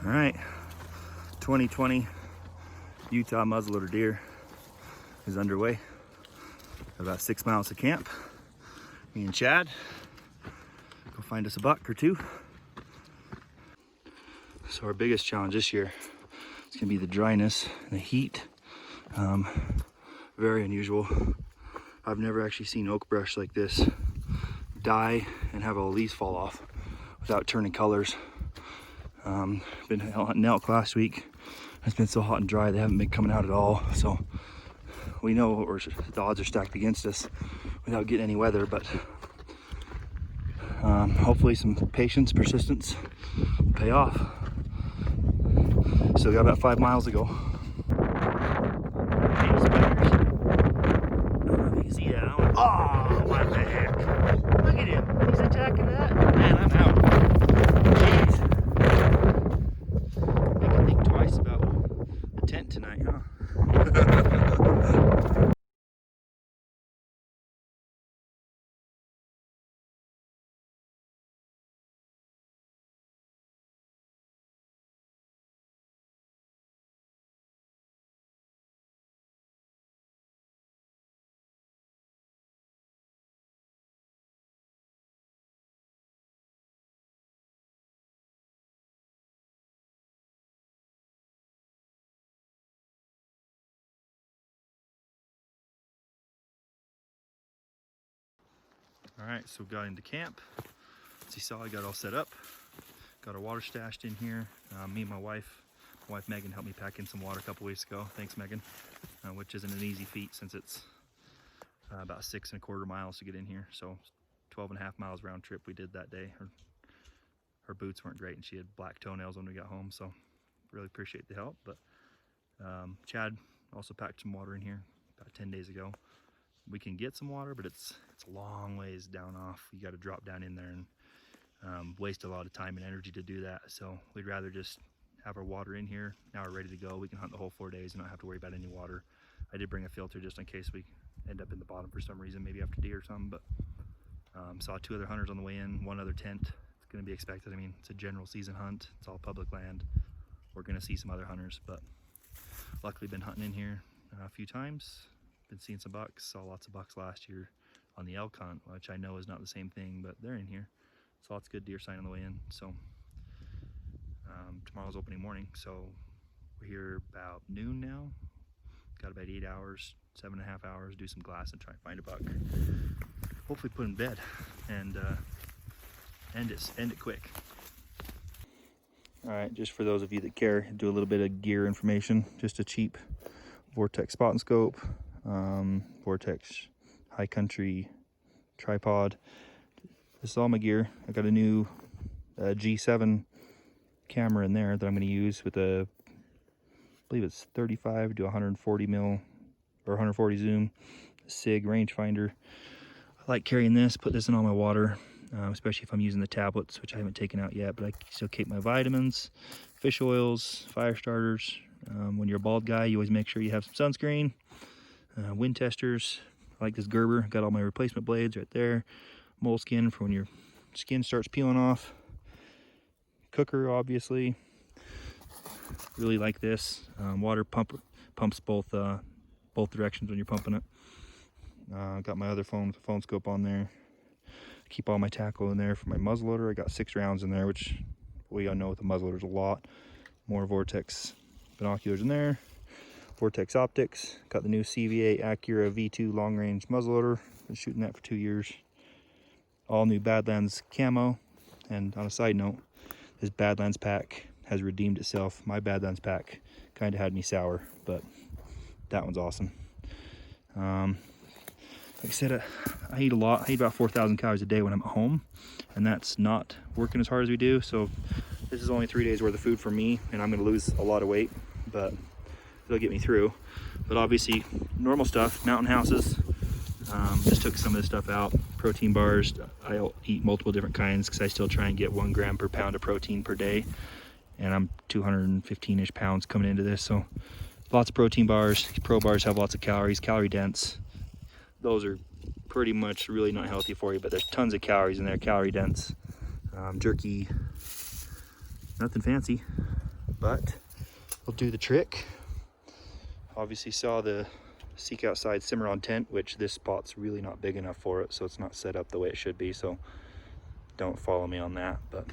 All right, 2020 Utah muzzleloader deer is underway. About 6 miles to camp. Me and Chad go find us a buck or two. So our biggest challenge this year is gonna be the dryness and the heat. Very unusual. I've never actually seen oak brush like this die and have all the leaves fall off without turning colors. Been hunting elk last week. It's been so hot and dry, they haven't been coming out at all. So we know the odds are stacked against us without getting any weather, but hopefully some patience, persistence will pay off. Still got about 5 miles to go. Oh, what the heck? Look at him. He's attacking that. Man, I'm out. Jeez. I can think twice about the tent tonight, huh? All right, so we got into camp. As you saw, I got all set up. Got our water stashed in here. Me and my wife Megan helped me pack in some water a couple weeks ago. Thanks, Megan. Which isn't an easy feat since it's about 6.25 miles to get in here. So 12.5 miles round trip we did that day. Her boots weren't great and she had black toenails when we got home. So really appreciate the help. But Chad also packed some water in here about 10 days ago. We can get some water, but it's a long ways down off. You got to drop down in there and waste a lot of time and energy to do that. So we'd rather just have our water in here. Now we're ready to go. We can hunt the whole 4 days and not have to worry about any water. I did bring a filter just in case we end up in the bottom for some reason, maybe after deer or something. But saw 2 other hunters on the way in, 1 other tent. It's going to be expected. I mean, it's a general season hunt. It's all public land. We're going to see some other hunters, but luckily been hunting in here a few times. Been seeing some bucks. Saw lots of bucks last year on the elk hunt, which I know is not the same thing, but they're in here. Saw lots of good deer sign on the way in. So tomorrow's opening morning, so we're here about noon now. Got about 8 hours, 7.5 hours, do some glass and try and find a buck. Hopefully put in bed and end it quick. All right, just for those of you that care, do a little bit of gear information. Just a cheap Vortex spot and scope, Vortex high country tripod. This is all my gear. I got a new G7 camera in there that I'm going to use with I believe it's 35 to 140 mil or 140 zoom SIG rangefinder. I like carrying this, put this in all my water, especially if I'm using the tablets, which I haven't taken out yet, but I still keep my vitamins, fish oils, fire starters. When you're a bald guy, you always make sure you have some sunscreen, wind testers. I like this Gerber. Got all my replacement blades right there. Moleskin for when your skin starts peeling off. Cooker, obviously. Really like this. Water pumps both directions when you're pumping it. Got my other phone with the phone scope on there. Keep all my tackle in there for my muzzleloader. I got 6 rounds in there, which we all know with the muzzleloader's a lot. More Vortex binoculars in there. Vortex optics. Got the new CVA Acura V2 long range muzzleloader. Been shooting that for 2 years. All new Badlands camo. And on a side note, this Badlands pack has redeemed itself. My Badlands pack kind of had me sour, but that one's awesome. Like I said, I eat a lot. I eat about 4,000 calories a day when I'm at home, and that's not working as hard as we do. So this is only 3 days worth of food for me, and I'm going to lose a lot of weight, but it'll get me through. But obviously, normal stuff, mountain houses. Just took some of this stuff out. Protein bars. I'll eat multiple different kinds because I still try and get 1 gram per pound of protein per day. And I'm 215-ish pounds coming into this, so lots of protein bars. Pro bars have lots of calories, calorie dense. Those are pretty much really not healthy for you, but there's tons of calories in there, calorie dense. Jerky, nothing fancy. but we'll do the trick. Obviously saw the Seek Outside Cimarron tent, which this spot's really not big enough for it, so it's not set up the way it should be, so don't follow me on that. But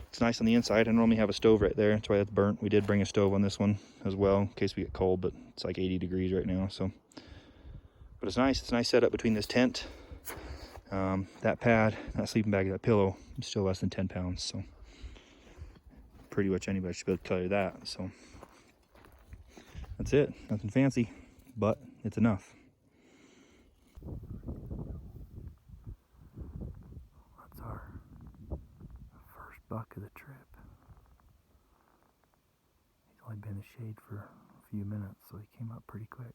it's nice on the inside. I normally have a stove right there, that's why that's burnt. We did bring a stove on this one as well in case we get cold, but it's like 80 degrees right now, so. But it's nice setup between this tent, that pad, that sleeping bag, that pillow, it's still less than 10 pounds, so pretty much anybody should be able to tell you that. So that's it, nothing fancy, but it's enough. That's our first buck of the trip. He's only been in the shade for a few minutes, so he came up pretty quick.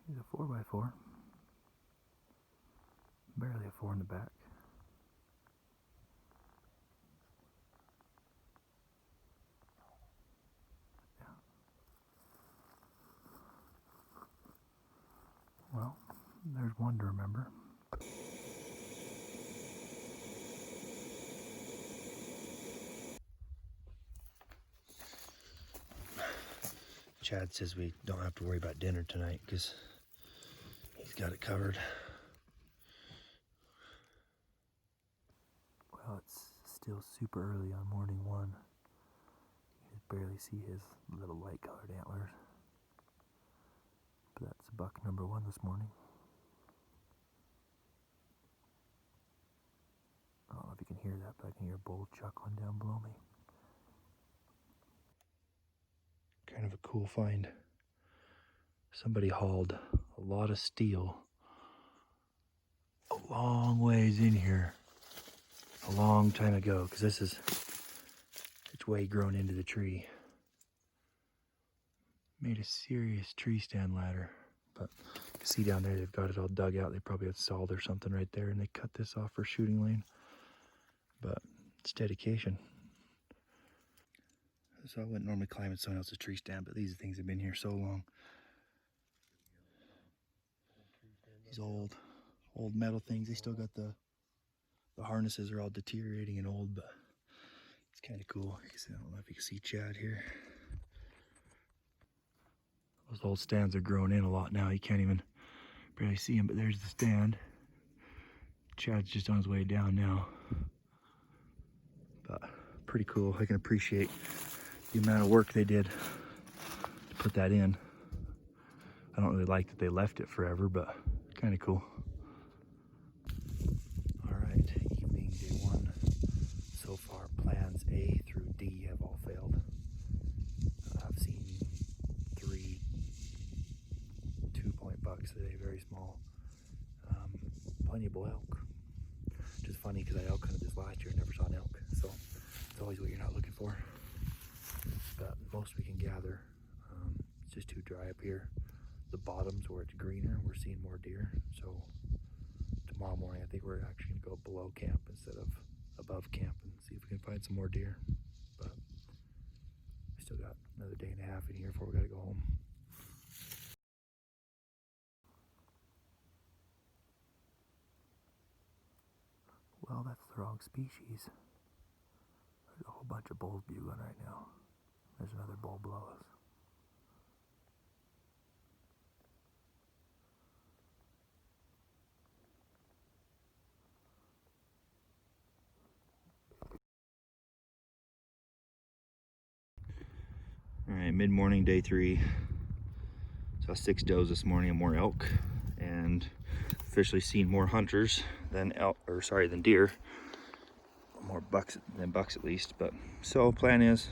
He's a 4x4, barely a 4 in the back. Yeah. Well, there's one to remember. Chad says we don't have to worry about dinner tonight because he's got it covered. Well, it's still super early on morning one. You can barely see his little light colored antlers. But that's buck number 1 this morning. I don't know if you can hear that, but I can hear a bull chuckling down below me. Kind of a cool find. Somebody hauled a lot of steel a long ways in here a long time ago, because it's way grown into the tree. Made a serious tree stand ladder, but you can see down there they've got it all dug out. They probably had salt or something right there, and they cut this off for shooting lane. But it's dedication. So I wouldn't normally climb in someone else's tree stand, but these things have been here so long. These old metal things, they still got the harnesses are all deteriorating and old, but it's kind of cool. I don't know if you can see Chad here. Those old stands are growing in a lot now. You can't even barely see them, but there's the stand. Chad's just on his way down now. But pretty cool. I can appreciate the amount of work they did to put that in. I don't really like that they left it forever, but kind of cool. All right, evening day 1. So far, plans A through D have all failed. I've seen 3 2-point bucks today, very small. Plenty of bull elk. Which is funny because I elk hunted this last year and never saw an elk. So it's always what you're not looking for. But most we can gather. It's just too dry up here. The bottoms where it's greener, we're seeing more deer. So tomorrow morning, I think we're actually gonna go below camp instead of above camp and see if we can find some more deer. But we still got another day and a half in here before we gotta go home. Well, that's the wrong species. There's a whole bunch of bulls bugling right now. There's another bull below us. All right, mid-morning, day 3. Saw 6 does this morning and more elk, and officially seen more hunters than deer. More bucks than bucks at least. But so plan is,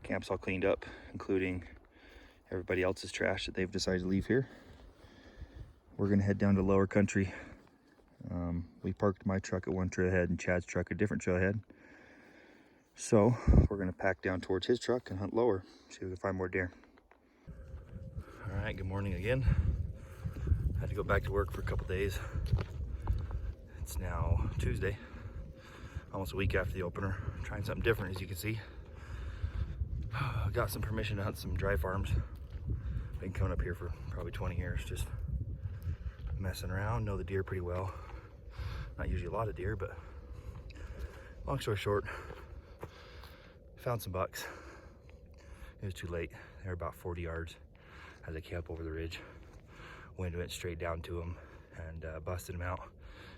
camp's all cleaned up, including everybody else's trash that they've decided to leave here. We're gonna head down to lower country. We parked my truck at one trailhead and Chad's truck a different trailhead. So we're gonna pack down towards his truck and hunt lower, see if we can find more deer. All right, good morning again. Had to go back to work for a couple days. It's now Tuesday, almost a week after the opener. I'm trying something different, as you can see. I got some permission to hunt some dry farms. I've been coming up here for probably 20 years, just messing around. Know the deer pretty well. Not usually a lot of deer, but Long story short, found some bucks. It was too late. They were about 40 yards as I came up over the ridge. Wind went straight down to them and busted them out.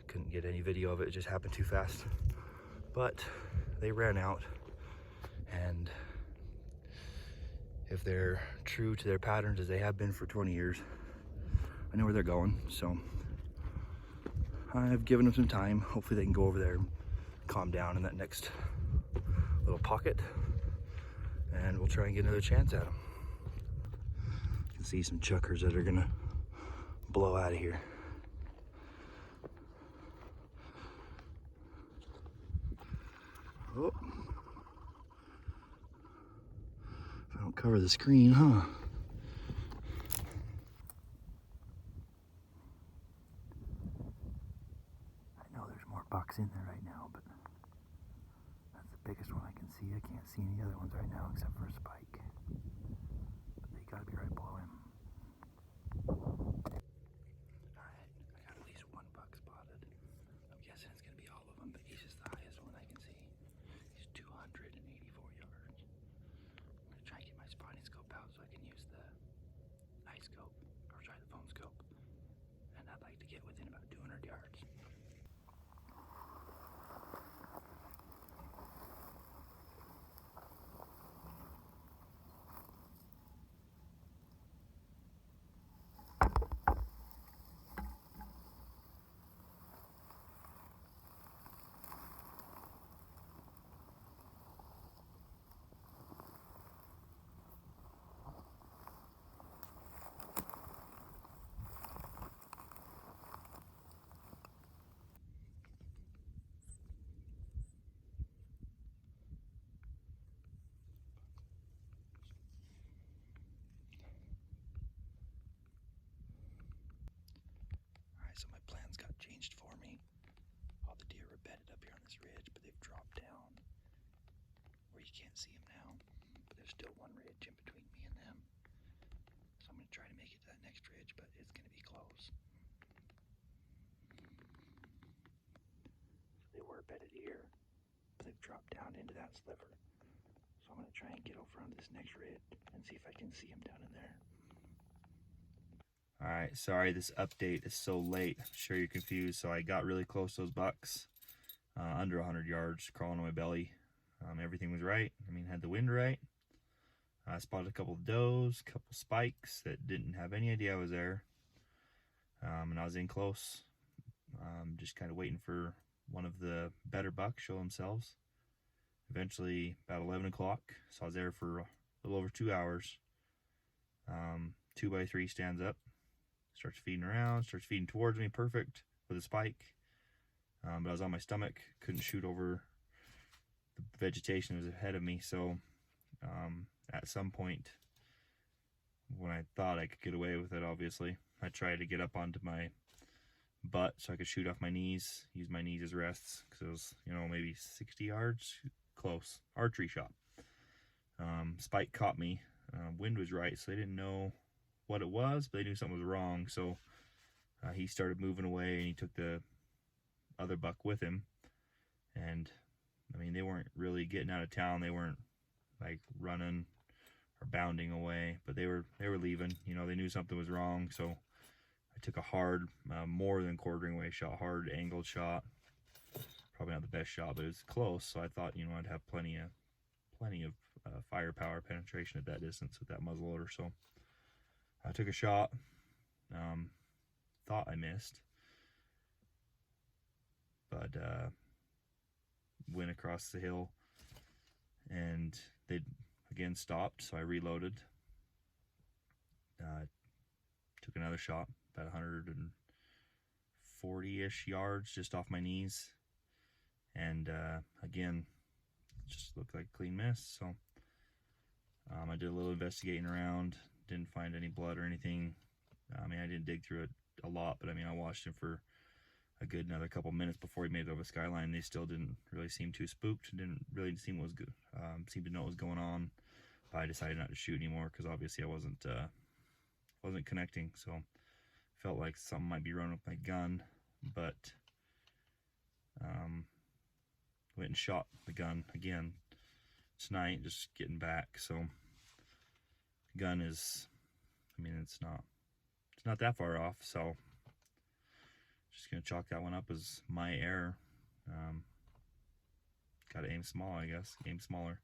Couldn't get any video of it. It just happened too fast. But they ran out, and if they're true to their patterns as they have been for 20 years, I know where they're going. So I've given them some time. Hopefully they can go over there and calm down in that next little pocket, and we'll try and get another chance at them. You can see some chuckers that are gonna blow out of here. Oh, if I don't cover the screen, huh? I know there's more bucks in there right now, but that's the biggest one I can see. I can't see any other ones right now except for a spike. But they gotta be right below him. Alright, I got at least one buck spotted. I'm guessing it's gonna be all of them, but he's just the highest one I can see. He's 284 yards. I'm gonna try and get my spotting scope out so I can use the night scope, or try the phone scope. And I'd like to get within about 200 yards. So my plans got changed for me. All the deer were bedded up here on this ridge, but they've dropped down where you can't see them now. But there's still one ridge in between me and them. So I'm gonna try to make it to that next ridge, but it's gonna be close. They were bedded here, but they've dropped down into that sliver. So I'm gonna try and get over on this next ridge and see if I can see them down in there. Alright, sorry this update is so late. I'm sure you're confused. So I got really close to those bucks, under 100 yards, crawling on my belly. Everything was right. I mean, had the wind right. I spotted a couple of does, a couple spikes that didn't have any idea I was there. And I was in close, just kind of waiting for one of the better bucks show themselves. Eventually, about 11 o'clock, so I was there for a little over 2 hours. 2x3 stands up, starts feeding around, starts feeding towards me, perfect, with a spike. But I was on my stomach, couldn't shoot over the vegetation that was ahead of me. So at some point, when I thought I could get away with it, obviously, I tried to get up onto my butt so I could shoot off my knees, use my knees as rests, because it was, you know, maybe 60 yards, close, archery shot. Spike caught me. Wind was right, so they didn't know what it was, but they knew something was wrong. So he started moving away, and he took the other buck with him. And I mean, they weren't really getting out of town. They weren't like running or bounding away, but they were leaving. You know, they knew something was wrong. So I took a hard, more than quartering away shot, hard angled shot. Probably not the best shot, but it was close. So I thought, you know, I'd have plenty of firepower penetration at that distance with that muzzleloader. So I took a shot, thought I missed, but went across the hill, and they again stopped, so I reloaded, took another shot, about 140-ish yards just off my knees, and again, just looked like a clean miss. So I did a little investigating around, didn't find any blood or anything. I mean, I didn't dig through it a lot, but I mean, I watched him for a good another couple minutes before he made it over the skyline. They still didn't really seem too spooked, didn't really seem what was good, seemed to know what was going on. But I decided not to shoot anymore because obviously I wasn't connecting, so felt like something might be running with my gun. But went and shot the gun again tonight, just getting back. So the gun is, I mean, it's not that far off, so just gonna chalk that one up as my error. Gotta aim small, I guess. Aim smaller.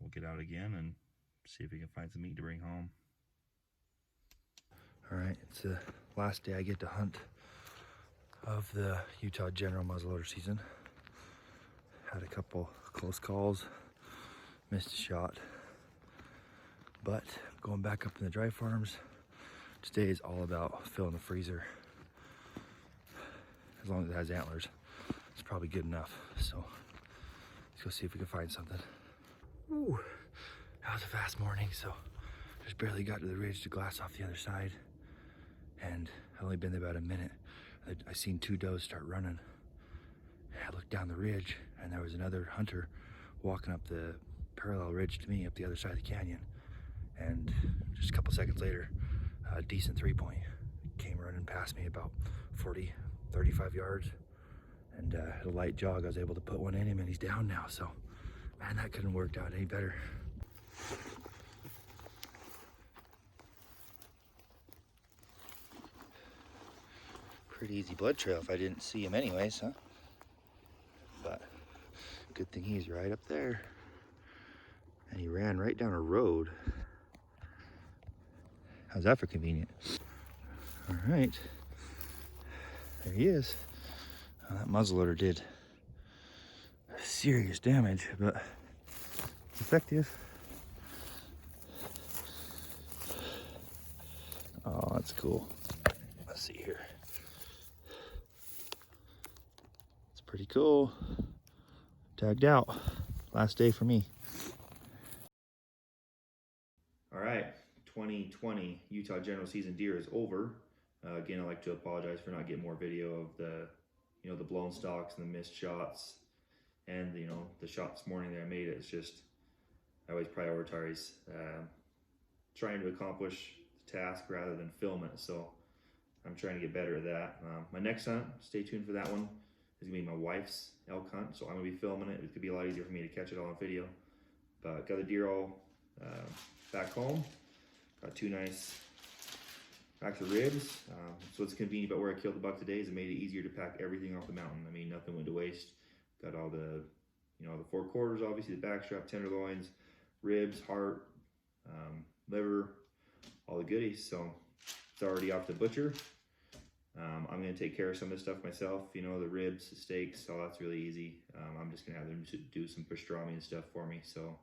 We'll get out again and see if we can find some meat to bring home. All right, it's the last day I get to hunt of the Utah general muzzleloader season. Had a couple close calls, missed a shot, but going back up in the dry farms, today is all about filling the freezer. As long as it has antlers, it's probably good enough. So let's go see if we can find something. Ooh, that was a fast morning, so just barely got to the ridge to glass off the other side, and I've only been there about a minute. I seen two does start running. I looked down the ridge, and there was another hunter walking up the parallel ridge to me up the other side of the canyon. And just a couple seconds later, a decent 3-point came running past me about 40, 35 yards. And at a light jog, I was able to put one in him, and he's down now. So, man, that couldn't have worked out any better. Pretty easy blood trail if I didn't see him anyways, huh? But good thing he's right up there. And he ran right down a road. How's that for convenient? All right, there he is. Well, that muzzleloader did serious damage, but effective. Oh, that's cool. Let's see here. It's pretty cool. Tagged out. Last day for me. All right, 2020 Utah general season deer is over. Again, I'd like to apologize for not getting more video of the, the blown stalks and the missed shots, and the shot this morning that I made. It's just, I always prioritize trying to accomplish the task rather than film it. So I'm trying to get better at that. My next hunt, stay tuned for that one, is gonna be my wife's elk hunt. So I'm gonna be filming it. It could be a lot easier for me to catch it all on video. But got the deer all back home. Got two nice racks of ribs. So what's convenient about where I killed the buck today is it made it easier to pack everything off the mountain. I mean, nothing went to waste. Got all the, the 4 quarters, obviously the backstrap, tenderloins, ribs, heart, liver, all the goodies. So it's already off the butcher. I'm gonna take care of some of this stuff myself. The ribs, the steaks, all that's really easy. I'm just gonna have them do some pastrami and stuff for me. So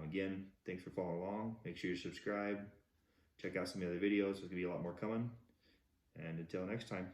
again, thanks for following along. Make sure you subscribe. Check out some of the other videos. There's gonna be a lot more coming. And until next time.